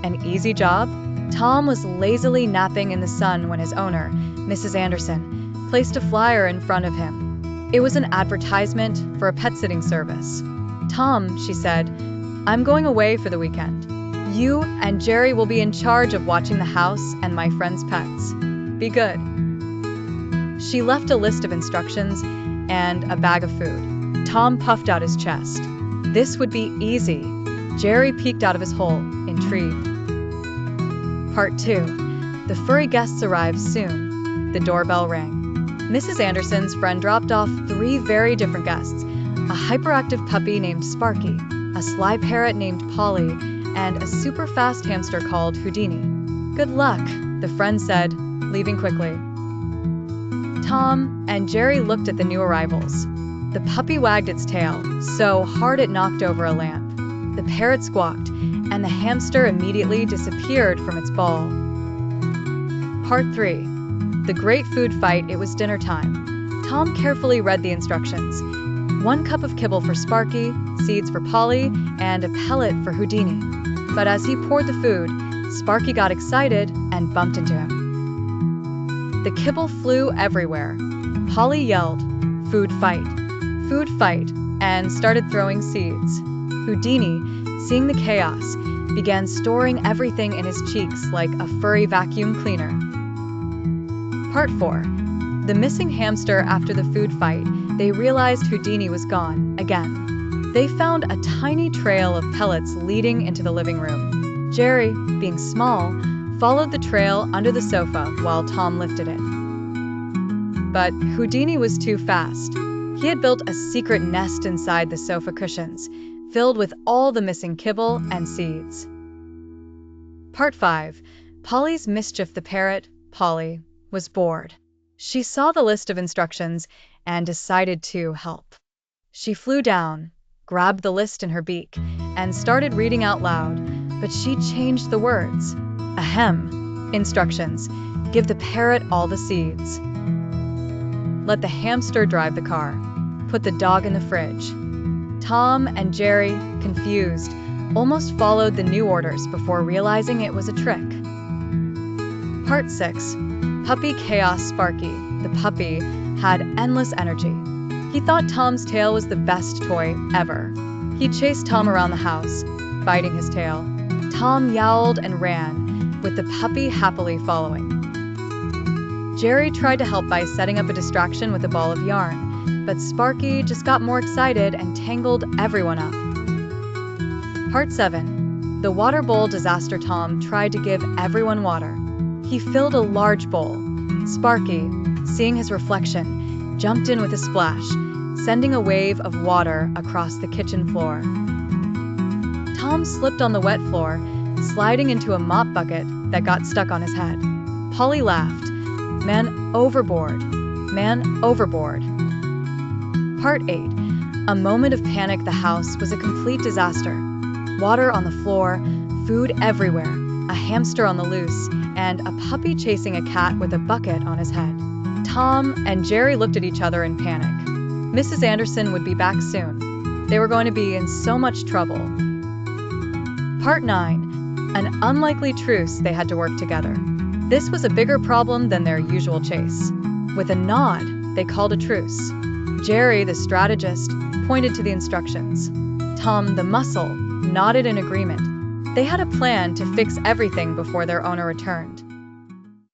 An easy job? Tom was lazily napping in the sun when his owner, Mrs. Anderson, placed a flyer in front of him. It was an advertisement for a pet sitting service. "Tom," she said, "I'm going away for the weekend. You and Jerry will be in charge of watching the house and my friends' pets. Be good." She left a list of instructions and a bag of food. Tom puffed out his chest. This would be easy. Jerry peeked out of his hole, intrigued. Part 2. The furry guests arrived soon. The doorbell rang. Mrs. Anderson's friend dropped off 3 very different guests: a hyperactive puppy named Sparky, a sly parrot named Polly, and a super fast hamster called Houdini. "Good luck," the friend said, leaving quickly. Tom and Jerry looked at the new arrivals. The puppy wagged its tail so hard it knocked over a lamp. The parrot squawked, and the hamster immediately disappeared from its ball. Part 3. The great food fight. It was dinner time. Tom carefully read the instructions. 1 cup of kibble for Sparky, seeds for Polly, and a pellet for Houdini. But as he poured the food, Sparky got excited and bumped into him. The kibble flew everywhere. Polly yelled, "Food fight! Food fight!" and started throwing seeds. Houdini, seeing the chaos, began storing everything in his cheeks like a furry vacuum cleaner. Part 4. The missing hamster. After the food fight, they realized Houdini was gone again. They found a tiny trail of pellets leading into the living room. Jerry, being small, followed the trail under the sofa while Tom lifted it. But Houdini was too fast. He had built a secret nest inside the sofa cushions, filled with all the missing kibble and seeds. Part 5. Polly's mischief. The parrot, Polly, was bored. She saw the list of instructions and decided to help. She flew down, grabbed the list in her beak, and started reading out loud, but she changed the words. Ahem. Instructions. Give the parrot all the seeds. Let the hamster drive the car. Put the dog in the fridge. Tom and Jerry, confused, almost followed the new orders before realizing it was a trick. Part 6. Puppy chaos. Sparky, the puppy, had endless energy. He thought Tom's tail was the best toy ever. He chased Tom around the house, biting his tail. Tom yowled and ran, with the puppy happily following. Jerry tried to help by setting up a distraction with a ball of yarn, but Sparky just got more excited and tangled everyone up. Part 7. The water bowl disaster. Tom tried to give everyone water. He filled a large bowl. Sparky, seeing his reflection, jumped in with a splash, sending a wave of water across the kitchen floor. Tom slipped on the wet floor, sliding into a mop bucket that got stuck on his head. Polly laughed. Man overboard. Man overboard. Part 8. A moment of panic. The house was a complete disaster. Water on the floor, food everywhere, a hamster on the loose, and a puppy chasing a cat with a bucket on his head. Tom and Jerry looked at each other in panic. Mrs. Anderson would be back soon. They were going to be in so much trouble. Part 9. An unlikely truce. They had to work together. This was a bigger problem than their usual chase. With a nod, they called a truce. Jerry, the strategist, pointed to the instructions. Tom, the muscle, nodded in agreement. They had a plan to fix everything before their owner returned.